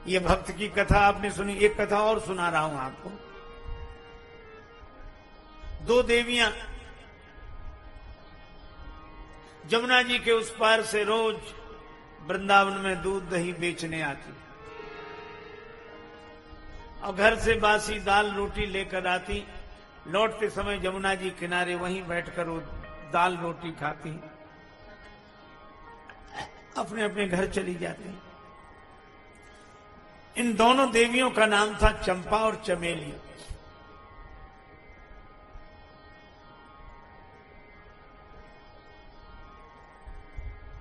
ये भक्त की कथा आपने सुनी। एक कथा और सुना रहा हूं आपको। दो देवियां जमुना जी के उस पार से रोज वृंदावन में दूध दही बेचने आती और घर से बासी दाल रोटी लेकर आती। लौटते समय जमुना जी किनारे वहीं बैठकर वो दाल रोटी खाती, अपने अपने घर चली जाती। इन दोनों देवियों का नाम था चंपा और चमेली।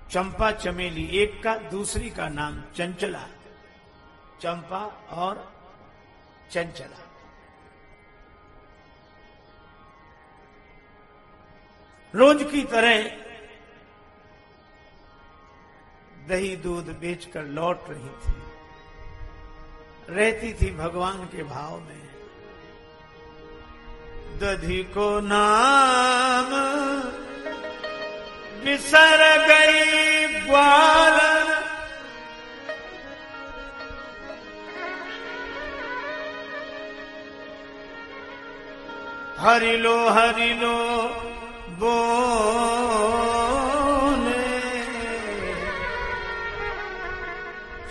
चंपा चमेली, एक का दूसरी का नाम चंचला। चंपा और चंचला। रोज की तरह दही दूध बेचकर लौट रही थी, रहती थी भगवान के भाव में। दधी को नाम बिसर गई ग्वालन, हरि लो बोले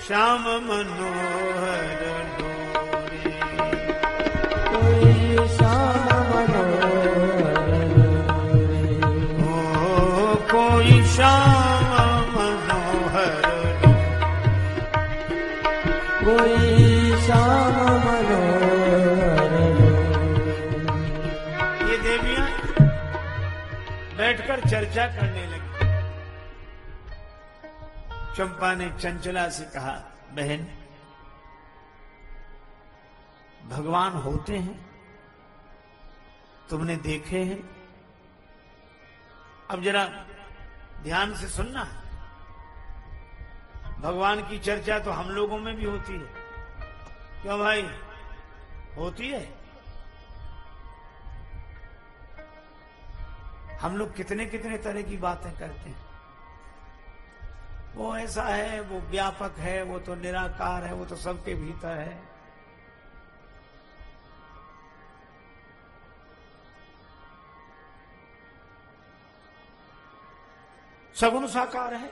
श्याम मनोहर डोरे। कोई श्याम मनोहर ओ कोई श्याम मनोहर, कोई श्याम मनोहर। ये देवियां बैठकर चर्चा करने लगी। चंपा ने चंचला से कहा, बहन भगवान होते हैं, तुमने देखे हैं? अब जरा ध्यान से सुनना। भगवान की चर्चा तो हम लोगों में भी होती है, क्यों भाई? होती है। हम लोग कितने कितने तरह की बातें करते हैं। वो ऐसा है, वो व्यापक है, वो तो निराकार है, वो तो सबके भीतर है। सगुण साकार है।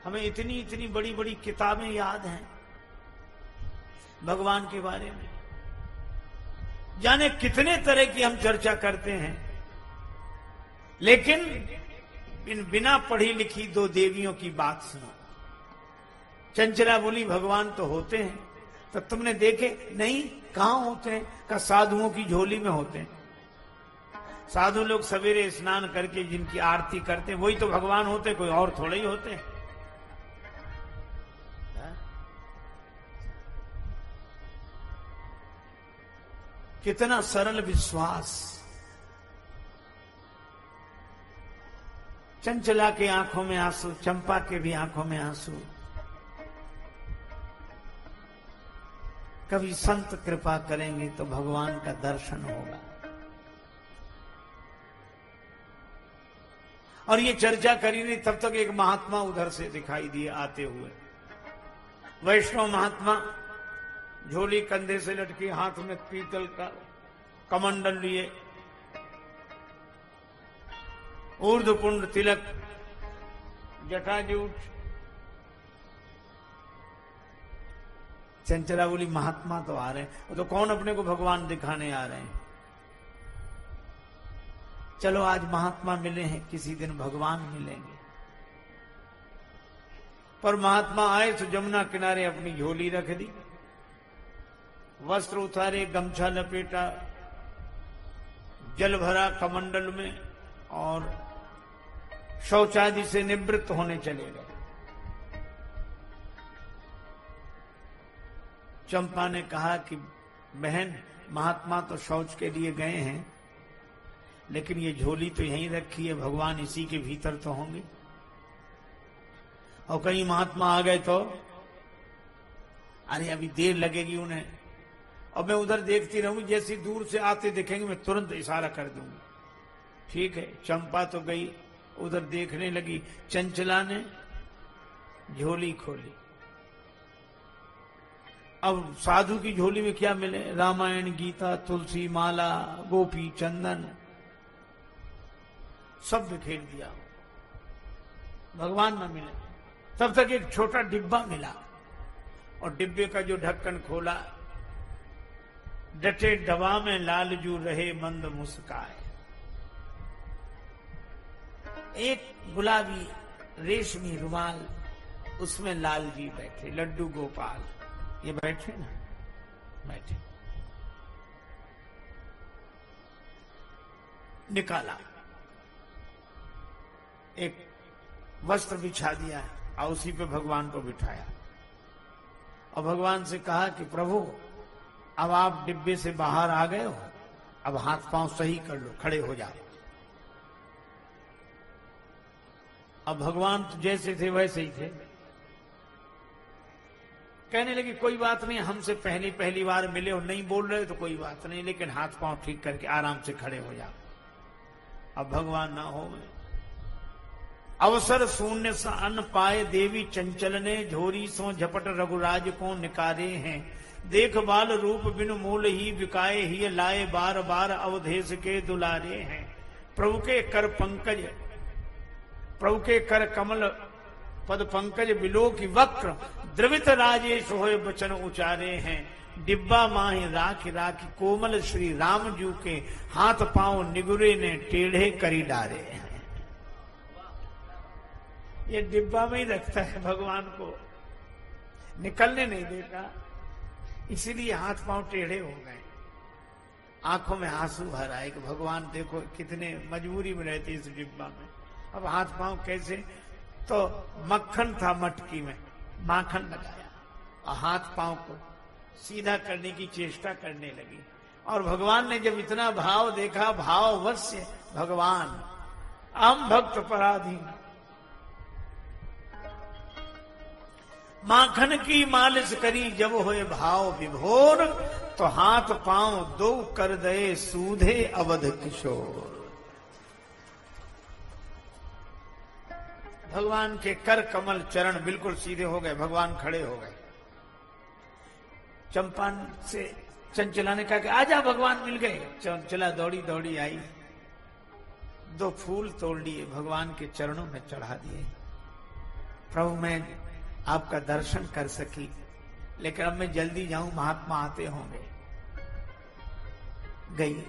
हमें इतनी इतनी बड़ी बड़ी किताबें याद हैं भगवान के बारे में, जाने कितने तरह की हम चर्चा करते हैं। लेकिन बिना पढ़ी लिखी दो देवियों की बात सुनो। चंचला बोली, भगवान तो होते हैं, तो तुमने देखे? नहीं। कहां होते हैं? का साधुओं की झोली में होते हैं। साधु लोग सवेरे स्नान करके जिनकी आरती करते हैं वही तो भगवान होते, कोई और थोड़े ही होते हैं। कितना सरल विश्वास। चंचला के आंखों में आंसू, चंपा के भी आंखों में आंसू। कभी संत कृपा करेंगे तो भगवान का दर्शन होगा। और ये चर्चा करी नहीं, तब तक एक महात्मा उधर से दिखाई दिए आते हुए। वैष्णव महात्मा, झोली कंधे से लटकी, हाथ में पीतल का कमंडल लिए, ऊर्ध्वपुंड तिलक, जटाजूट। चंचला बोली, महात्मा तो आ रहे हैं। वो तो कौन अपने को भगवान दिखाने आ रहे हैं? चलो आज महात्मा मिले हैं, किसी दिन भगवान मिलेंगे। पर महात्मा आए तो जमुना किनारे अपनी झोली रख दी, वस्त्र उतारे, गमछा लपेटा, जल भरा कमंडल में और शौचादि से निवृत्त होने चले गए। चंपा ने कहा कि बहन, महात्मा तो शौच के लिए गए हैं, लेकिन ये झोली तो यहीं रखी है, भगवान इसी के भीतर तो होंगे। और कहीं महात्मा आ गए तो अरे अभी देर लगेगी उन्हें, और मैं उधर देखती रहूंगी, जैसी दूर से आते दिखेंगे मैं तुरंत इशारा कर दूंगी। ठीक है। चंपा तो गई, उधर देखने लगी। चंचला ने झोली खोली, अब साधु की झोली में क्या मिले? रामायण, गीता, तुलसी माला, गोपी चंदन, सब बिखेर दिया। भगवान न मिले। तब तक एक छोटा डिब्बा मिला और डिब्बे का जो ढक्कन खोला, डटे डबा में लालजू रहे मंद मुस्काए। एक गुलाबी रेशमी रुमाल, उसमें लाल जी बैठे, लड्डू गोपाल ये बैठे ना, बैठे। निकाला, एक वस्त्र बिछा दिया और उसी पे भगवान को बिठाया और भगवान से कहा कि प्रभु अब आप डिब्बे से बाहर आ गए हो, अब हाथ पांव सही कर लो, खड़े हो जाओ। अब भगवान तो जैसे थे वैसे ही थे। कहने लगे कोई बात नहीं, हमसे पहली बार मिले और नहीं बोल रहे तो कोई बात नहीं, लेकिन हाथ पांव ठीक करके आराम से खड़े हो जाओ। अब भगवान ना हो गए। अवसर शून्य सा अन्न पाए देवी चंचल ने, झोरी सो झपट रघुराज को निकारे हैं। देख बाल रूप बिनु मूल ही बिकाए ही, लाए बार बार अवधेश के दुलारे हैं। प्रभु के कर पंकज, प्रभु के कर कमल पद पंकज, बिलो की वक्र द्रवित राजेश होए बचन उचारे हैं। डिब्बा माही राखी राखी कोमल श्री राम जू के, हाथ पांव निगुरे ने टेढ़े करी डारे हैं। ये डिब्बा में ही रखता है भगवान को, निकलने नहीं देता, इसीलिए हाथ पांव टेढ़े हो गए। आंखों में आंसू भर आए कि भगवान देखो कितने मजबूरी में रहते इस डिब्बा में। अब हाथ पांव कैसे? तो मक्खन था मटकी में, माखन लगाया और हाथ पांव को सीधा करने की चेष्टा करने लगी। और भगवान ने जब इतना भाव देखा, भाववश्य भगवान हम भक्त पराधीन, माखन की मालिश करी जब होए भाव विभोर, तो हाथ पांव दो कर दे सूधे अवध किशोर। भगवान के कर कमल चरण बिल्कुल सीधे हो गए, भगवान खड़े हो गए। चंपा से चंचला ने कहा कि आजा भगवान मिल गए। चंचला दौड़ी दौड़ी आई, 2 फूल तोड़ लिए, भगवान के चरणों में चढ़ा दिए। प्रभु मैं आपका दर्शन कर सकी, लेकिन अब मैं जल्दी जाऊं, महात्मा आते होंगे। गई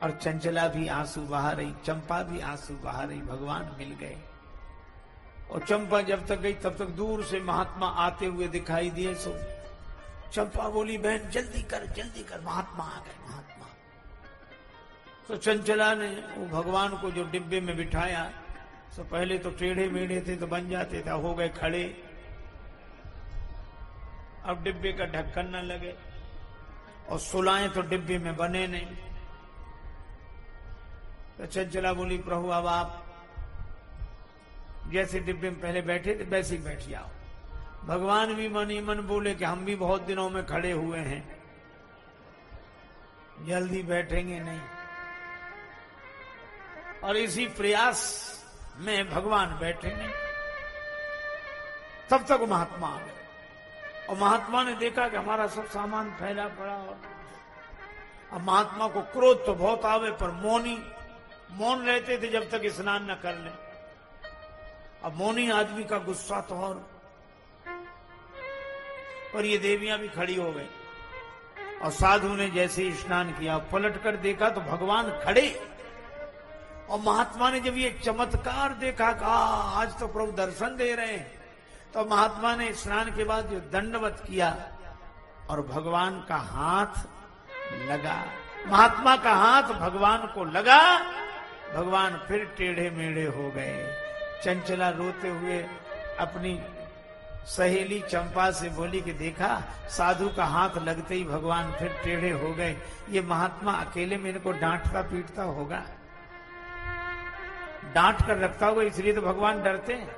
और चंचला भी आंसू बहा रही, चंपा भी आंसू बहा रही। भगवान मिल गए और चंपा जब तक गई तब तक दूर से महात्मा आते हुए दिखाई दिए। सो चंपा बोली बहन जल्दी कर, महात्मा आ गए, महात्मा। तो चंचला ने वो भगवान को जो डिब्बे में बिठाया, तो पहले तो टेढ़े मेढ़े थे तो बन जाते थे, हो गए खड़े। अब डिब्बे का ढक्कन न लगे और सुलाएं तो डिब्बे में बने नहीं। तो चंचला बोली प्रभु अब आप जैसे डिब्बे में पहले बैठे थे वैसे ही बैठ जाओ। भगवान भी मन ही मन बोले कि हम भी बहुत दिनों में खड़े हुए हैं, जल्दी बैठेंगे नहीं। और इसी प्रयास में भगवान बैठे नहीं। तब तक महात्मा आ गए और महात्मा ने देखा कि हमारा सब सामान फैला पड़ा। और अब महात्मा को क्रोध तो बहुत आवे, पर मौन रहते थे जब तक स्नान न कर ले। अब मौनी आदमी का गुस्सा तो और ये देवियां भी खड़ी हो गई। और साधु ने जैसे ही स्नान किया, पलट कर देखा तो भगवान खड़े। और महात्मा ने जब ये चमत्कार देखा, कहा आज तो प्रभु दर्शन दे रहे हैं। तो महात्मा ने स्नान के बाद जो दंडवत किया और भगवान का हाथ लगा, महात्मा का हाथ भगवान को लगा। भगवान फिर टेढ़े मेढ़े हो गए। चंचला रोते हुए अपनी सहेली चंपा से बोली कि देखा साधु का हाथ लगते ही भगवान फिर टेढ़े हो गए। ये महात्मा अकेले मेरे को डांटता पीटता होगा, डांट कर रखता होगा, इसलिए तो भगवान डरते हैं।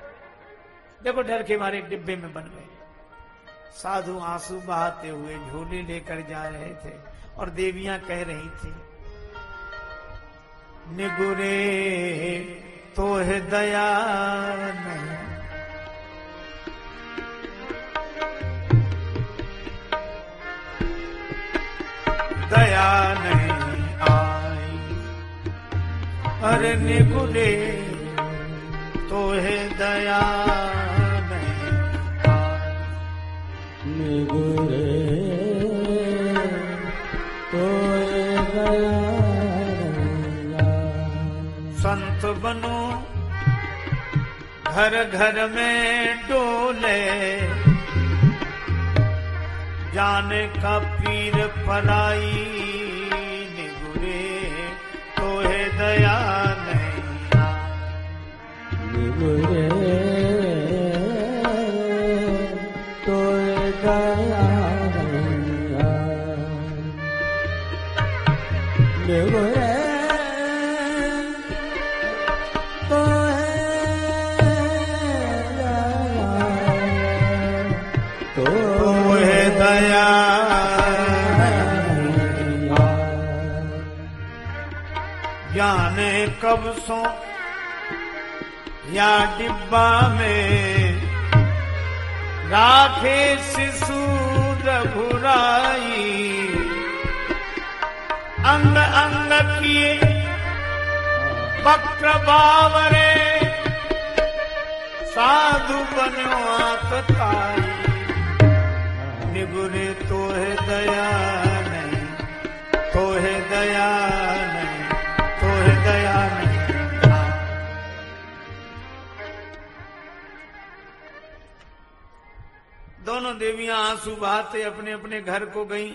देखो डर के मारे डिब्बे में बन गए। साधु आंसू बहाते हुए झोली लेकर जा रहे थे और देवियां कह रही थी निगुरे तो है दया नहीं, दया नहीं आई। अरे निगुरे तो है दया नहीं आई। निगुरे तो है दया नहीं आई। संत बनो घर घर में डोले, जाने का पीर पराई। निगुरे तो है दया नहीं आई। निगुरे तो है दया नहीं आई। निगुरे तो दया जाने कब सो या डिब्बा में राखे शिशु रघुराई। अंग अंग किए वक्र बावरे, साधु बनो आतताई। निगुरे तो है दया नहीं, तो है दया नहीं, तो है दया नहीं। दोनों देवियां आंसू बहाते अपने अपने घर को गईं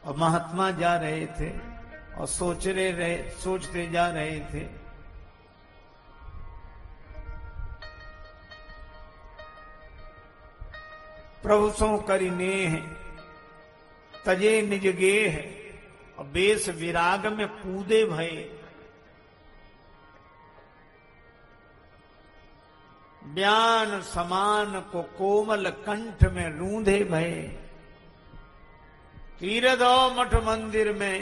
और महात्मा जा रहे थे और सोचते जा रहे थे। प्रभु सो करि नेह तजे निज गेह, और बेस विराग में कूदे भये। ब्यान समान को कोमल कंठ में रूंधे भये। तीरदो मठ मंदिर में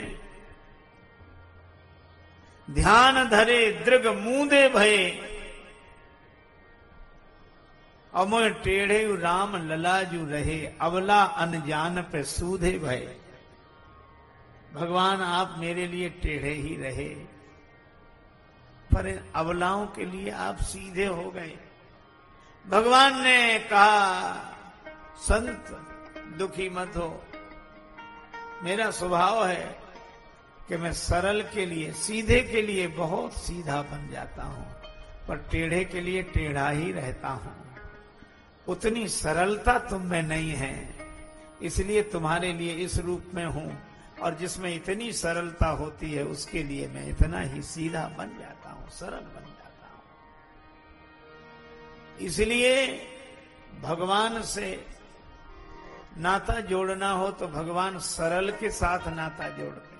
ध्यान धरे दृग मूंदे भये। अमोह टेढ़े राम ललाजू रहे, अवला अनजान पे सूधे भय। भगवान आप मेरे लिए टेढ़े ही रहे, पर इन अवलाओं के लिए आप सीधे हो गए। भगवान ने कहा, संत दुखी मत हो, मेरा स्वभाव है कि मैं सरल के लिए, सीधे के लिए बहुत सीधा बन जाता हूं, पर टेढ़े के लिए टेढ़ा ही रहता हूं। उतनी सरलता तुम में नहीं है, इसलिए तुम्हारे लिए इस रूप में हूं, और जिसमें इतनी सरलता होती है उसके लिए मैं इतना ही सीधा बन जाता हूं, सरल बन जाता हूं। इसलिए भगवान से नाता जोड़ना हो तो भगवान सरल के साथ नाता जोड़ते हैं।